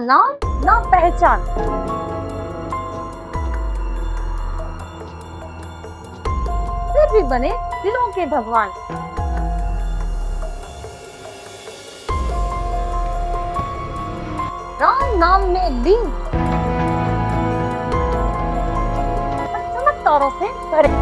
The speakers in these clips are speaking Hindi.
नाम ना पहचान। फिर भी बने दिलों के भगवान। राम नाम में लीन, चमत्कारों से भरे।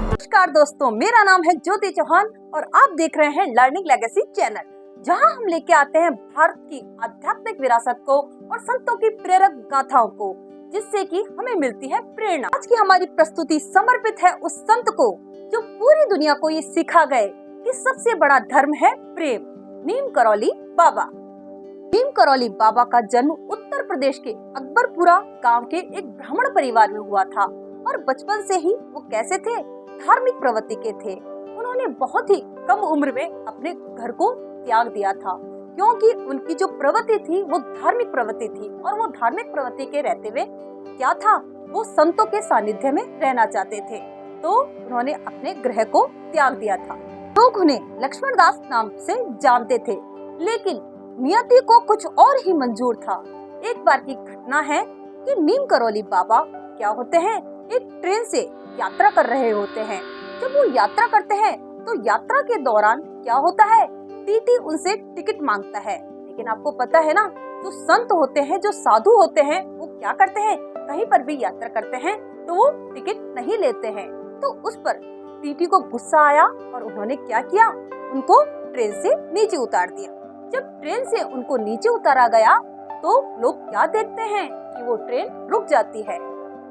नमस्कार दोस्तों, मेरा नाम है ज्योति चौहान और आप देख रहे हैं लर्निंग लेगेसी चैनल, जहां हम लेके आते हैं भारत की आध्यात्मिक विरासत को और संतों की प्रेरक गाथाओं को, जिससे कि हमें मिलती है प्रेरणा। आज की हमारी प्रस्तुति समर्पित है उस संत को जो पूरी दुनिया को ये सिखा गए कि सबसे बड़ा धर्म है प्रेम, नीम करौली बाबा। नीम करौली बाबा का जन्म उत्तर प्रदेश के अकबरपुरा गांव के एक ब्राह्मण परिवार में हुआ था और बचपन से ही वो कैसे थे, धार्मिक प्रवृत्ति के थे। उन्होंने बहुत ही कम उम्र में अपने घर को त्याग दिया था, क्योंकि उनकी जो प्रवृत्ति थी वो धार्मिक प्रवृत्ति थी और वो धार्मिक प्रवृत्ति के रहते हुए क्या था, वो संतों के सानिध्य में रहना चाहते थे। तो उन्होंने अपने गृह को त्याग दिया था। लोग उन्हें लक्ष्मण दास नाम से जानते थे, लेकिन नियति को कुछ और ही मंजूर था। एक बार की घटना है कि नीम करौली बाबा क्या होते हैं, एक ट्रेन से यात्रा कर रहे होते हैं। जब वो यात्रा करते हैं तो यात्रा के दौरान क्या होता है, टीटी उनसे टिकट मांगता है। लेकिन आपको पता है ना, जो संत होते हैं, जो साधु होते हैं, वो क्या करते हैं, कहीं पर भी यात्रा करते हैं तो वो टिकट नहीं लेते हैं। तो उस पर टीटी को गुस्सा आया और उन्होंने क्या किया, उनको ट्रेन से नीचे उतार दिया। जब ट्रेन से उनको नीचे उतारा गया तो लोग क्या देखते हैं कि वो ट्रेन रुक जाती है।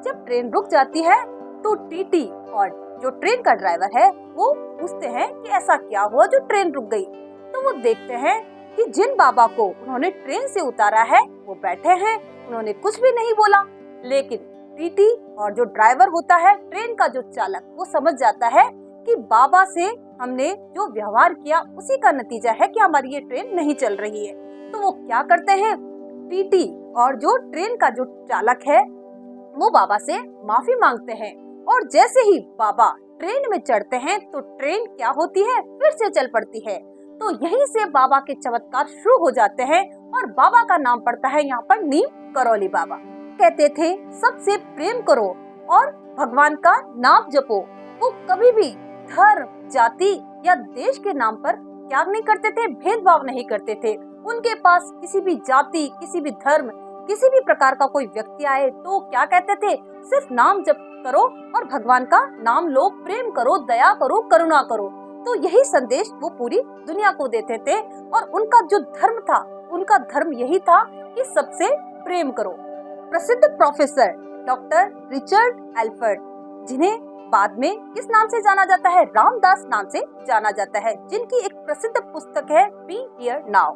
जब ट्रेन रुक जाती है तो टीटी और जो ट्रेन का ड्राइवर है वो पूछते हैं कि ऐसा क्या हुआ जो ट्रेन रुक गई। तो वो देखते हैं कि जिन बाबा को उन्होंने ट्रेन से उतारा है वो बैठे हैं, उन्होंने कुछ भी नहीं बोला। लेकिन टीटी और जो ड्राइवर होता है, ट्रेन का जो चालक, वो समझ जाता है कि बाबा से हमने जो व्यवहार किया उसी का नतीजा है कि हमारी ये ट्रेन नहीं चल रही है। तो वो क्या करते हैं, टीटी और जो ट्रेन का जो चालक है वो बाबा से माफी मांगते हैं। और जैसे ही बाबा ट्रेन में चढ़ते हैं तो ट्रेन क्या होती है, फिर से चल पड़ती है। तो यहीं से बाबा के चमत्कार शुरू हो जाते हैं और बाबा का नाम पड़ता है यहाँ पर नीम करौली बाबा। कहते थे सबसे प्रेम करो और भगवान का नाम जपो। वो कभी भी धर्म, जाति या देश के नाम पर त्याग नहीं करते थे, भेदभाव नहीं करते थे। उनके पास किसी भी जाति, किसी भी धर्म, किसी भी प्रकार का कोई व्यक्ति आए तो क्या कहते थे, सिर्फ नाम जप करो और भगवान का नाम लो, प्रेम करो, दया करो, करुणा करो। तो यही संदेश वो पूरी दुनिया को देते थे और उनका जो धर्म था, उनका धर्म यही था कि सबसे प्रेम करो। प्रसिद्ध प्रोफेसर डॉक्टर रिचर्ड एल्फर्ड, जिन्हें बाद में किस नाम से जाना जाता है, रामदास नाम से जाना जाता है, जिनकी एक प्रसिद्ध पुस्तक है बी हियर नाउ।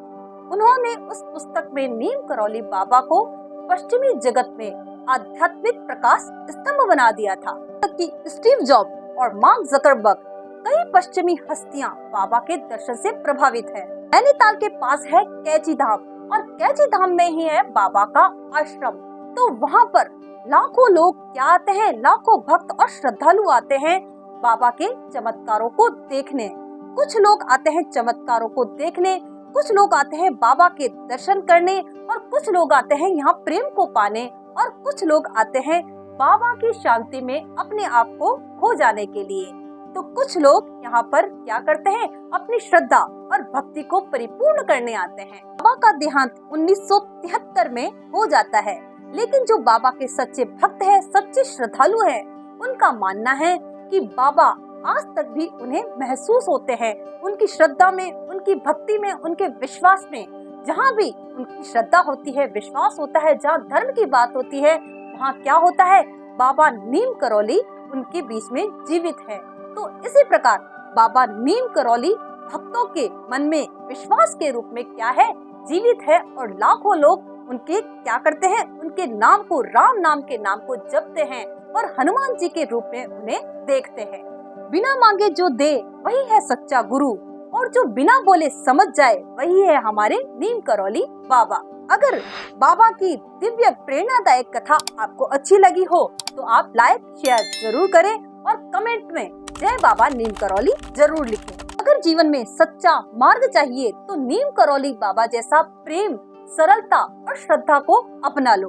उन्होंने उस पुस्तक में नीम करौली बाबा को पश्चिमी जगत में आध्यात्मिक प्रकाश स्तंभ बना दिया था। कि स्टीव जॉब और मार्क जकरबर्ग, कई पश्चिमी हस्तियां बाबा के दर्शन से प्रभावित हैं। नैनीताल के पास है कैची धाम और कैची धाम में ही है बाबा का आश्रम। तो वहाँ पर लाखों लोग क्या आते हैं, लाखों भक्त और श्रद्धालु आते हैं बाबा के चमत्कारों को देखने। कुछ लोग आते हैं चमत्कारों को देखने, कुछ लोग आते हैं बाबा के दर्शन करने और कुछ लोग आते हैं यहाँ प्रेम को पाने और कुछ लोग आते हैं बाबा की शांति में अपने आप को खो जाने के लिए। तो कुछ लोग यहाँ पर क्या करते हैं, अपनी श्रद्धा और भक्ति को परिपूर्ण करने आते हैं। बाबा का देहांत 1973 में हो जाता है, लेकिन जो बाबा के सच्चे भक्त हैं, सच्चे श्रद्धालु हैं, उनका मानना है कि बाबा आज तक भी उन्हें महसूस होते हैं। उनकी श्रद्धा में, उनकी भक्ति में, उनके विश्वास में, जहाँ भी उनकी श्रद्धा होती है, विश्वास होता है, जहाँ धर्म की बात होती है, वहाँ क्या होता है, बाबा नीम करौली उनके बीच में जीवित है। तो इसी प्रकार बाबा नीम करौली भक्तों के मन में विश्वास के रूप में क्या है, जीवित है और लाखों लोग उनके क्या करते हैं, उनके नाम को, राम नाम के नाम को जपते हैं और हनुमान जी के रूप में उन्हें देखते हैं। बिना मांगे जो दे वही है सच्चा गुरु और जो बिना बोले समझ जाए वही है हमारे नीम करौली बाबा। अगर बाबा की दिव्य प्रेरणादायक कथा आपको अच्छी लगी हो तो आप लाइक शेयर जरूर करें और कमेंट में जय बाबा नीम करौली जरूर लिखें। जीवन में सच्चा मार्ग चाहिए तो नीम करौली बाबा जैसा प्रेम, सरलता और श्रद्धा को अपना लो।